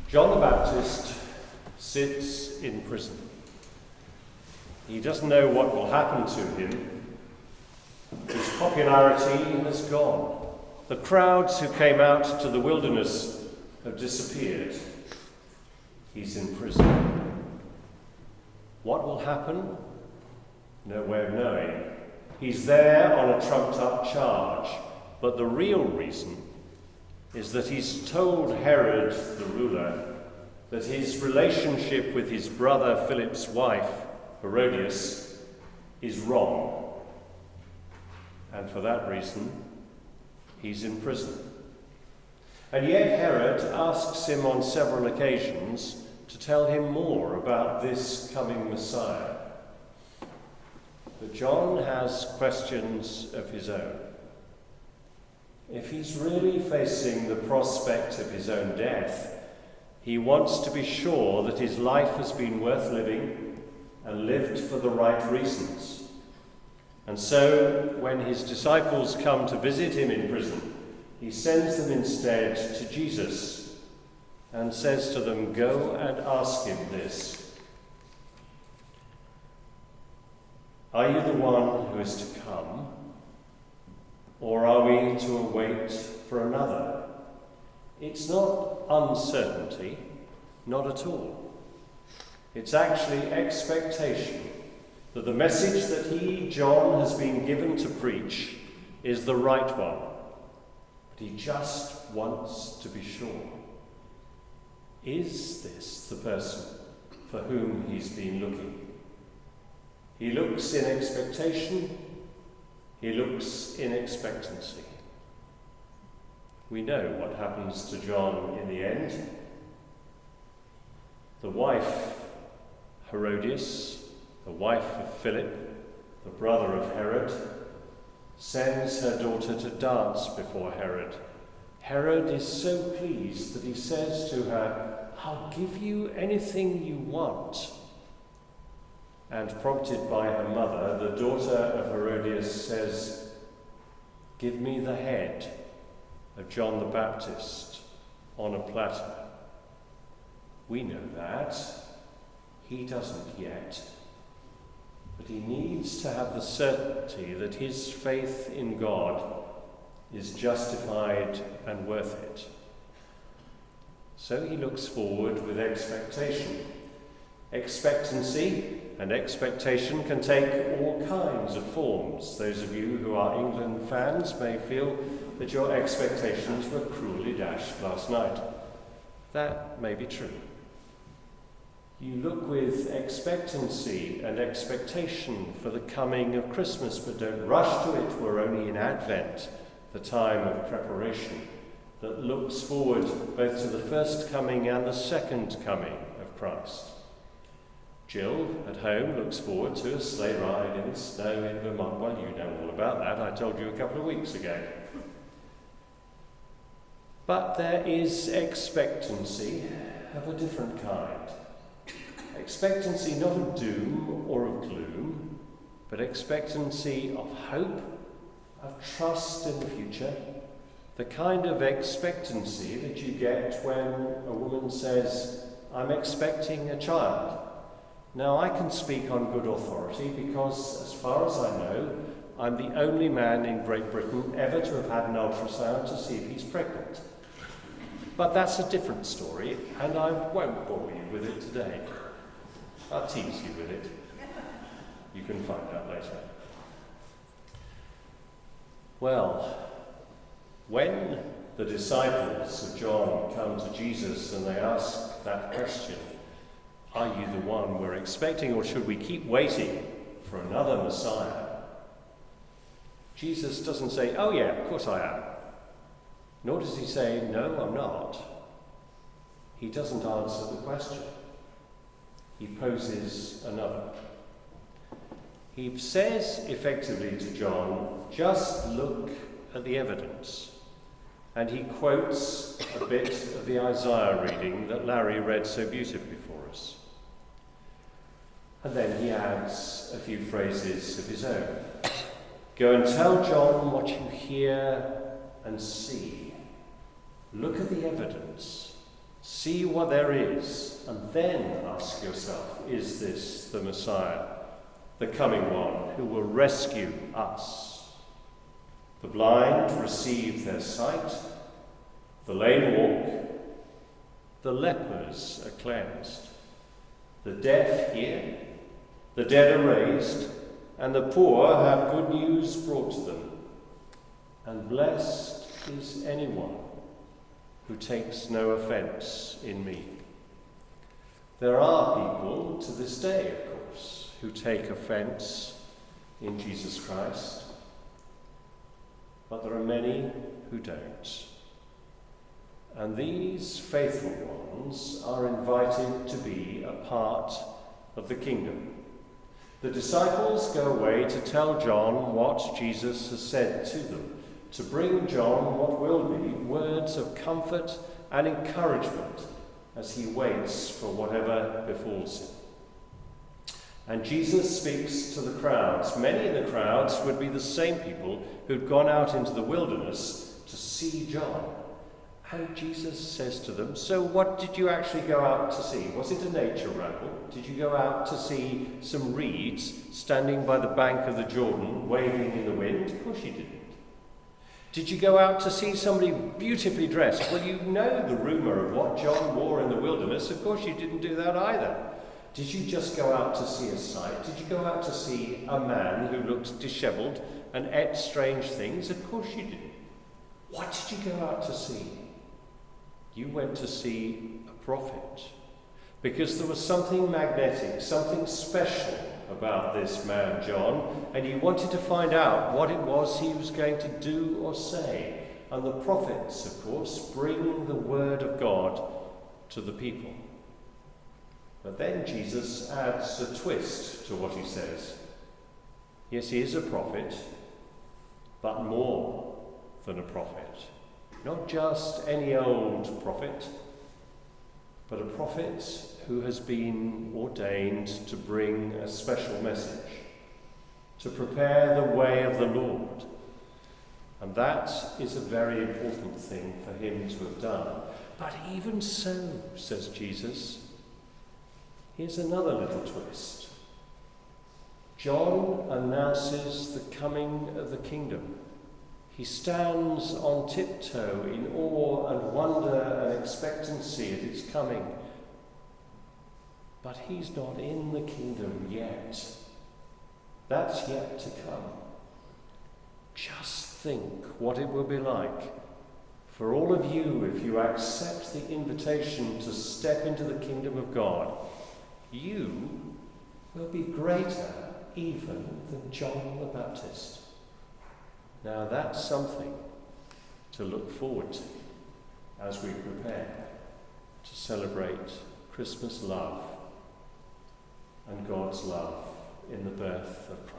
John the Baptist sits in prison. He doesn't know what will happen to him. His popularity has gone. The crowds who came out to the wilderness have disappeared. He's in prison. What will happen? No way of knowing. He's there on a trumped-up charge, but the real reason is that he's told Herod, the ruler, that his relationship with his brother Philip's wife, Herodias, is wrong. And for that reason, he's in prison. And yet Herod asks him on several occasions to tell him more about this coming Messiah. But John has questions of his own. If he's really facing the prospect of his own death, he wants to be sure that his life has been worth living and lived for the right reasons. And so, when his disciples come to visit him in prison, he sends them instead to Jesus and says to them, "Go and ask him this. Are you the one who is to come? Or are we to await for another?" It's not uncertainty, not at all. It's actually expectation that the message that he, John, has been given to preach is the right one. But he just wants to be sure. Is this the person for whom he's been looking? He looks in expectation. He looks in expectancy. We know what happens to John in the end. The wife, Herodias, the wife of Philip, the brother of Herod, sends her daughter to dance before Herod. Herod is so pleased that he says to her, "I'll give you anything you want." And prompted by her mother, the daughter of Herodias says, "Give me the head of John the Baptist on a platter." We know that. He doesn't yet. But he needs to have the certainty that his faith in God is justified and worth it. So he looks forward with expectation. Expectancy and expectation can take all kinds of forms. Those of you who are England fans may feel that your expectations were cruelly dashed last night. That may be true. You look with expectancy and expectation for the coming of Christmas, but don't rush to it. We're only in Advent, the time of preparation that looks forward both to the first coming and the second coming of Christ. Jill, at home, looks forward to a sleigh ride in the snow in Vermont. Well, you know all about that. I told you a couple of weeks ago. But there is expectancy of a different kind. Expectancy not of doom or of gloom, but expectancy of hope, of trust in the future. The kind of expectancy that you get when a woman says, "I'm expecting a child." Now, I can speak on good authority because, as far as I know, I'm the only man in Great Britain ever to have had an ultrasound to see if he's pregnant. But that's a different story, and I won't bore you with it today. I'll tease you with it. You can find out later. Well, when the disciples of John come to Jesus and they ask that question, "Are you the one we're expecting, or should we keep waiting for another Messiah?" Jesus doesn't say, "Oh yeah, of course I am." Nor does he say, "No, I'm not." He doesn't answer the question. He poses another. He says effectively to John, "Just look at the evidence." And he quotes a bit of the Isaiah reading that Larry read so beautifully for us. And then he adds a few phrases of his own. "Go and tell John what you hear and see. Look at the evidence. See what there is, and then ask yourself, is this the Messiah, the coming one who will rescue us? The blind receive their sight, the lame walk, the lepers are cleansed, the deaf hear, the dead are raised, and the poor have good news brought to them. And blessed is anyone who takes no offence in me. There are people to this day, of course, who take offence in Jesus Christ, but there are many who don't. And these faithful ones are invited to be a part of the kingdom. The disciples go away to tell John what Jesus has said to them, to bring John what will be words of comfort and encouragement as he waits for whatever befalls him. And Jesus speaks to the crowds. Many in the crowds would be the same people who'd gone out into the wilderness to see John. And Jesus says to them, so what did you actually go out to see? Was it a nature ramble? Did you go out to see some reeds standing by the bank of the Jordan, waving in the wind? Of course you didn't. Did you go out to see somebody beautifully dressed? Well, you know the rumour of what John wore in the wilderness. Of course you didn't do that either. Did you just go out to see a sight? Did you go out to see a man who looked dishevelled and ate strange things? Of course you didn't. What did you go out to see? You went to see a prophet, because there was something magnetic, something special about this man, John, and you wanted to find out what it was he was going to do or say. And the prophets, of course, bring the word of God to the people. But then Jesus adds a twist to what he says. Yes, he is a prophet, but more than a prophet. Not just any old prophet, but a prophet who has been ordained to bring a special message, to prepare the way of the Lord. And that is a very important thing for him to have done. But even so, says Jesus, here's another little twist. John announces the coming of the kingdom. He stands on tiptoe in awe and wonder and expectancy at its coming. But he's not in the kingdom yet. That's yet to come. Just think what it will be like for all of you if you accept the invitation to step into the kingdom of God. You will be greater even than John the Baptist. Now that's something to look forward to as we prepare to celebrate Christmas love and God's love in the birth of Christ.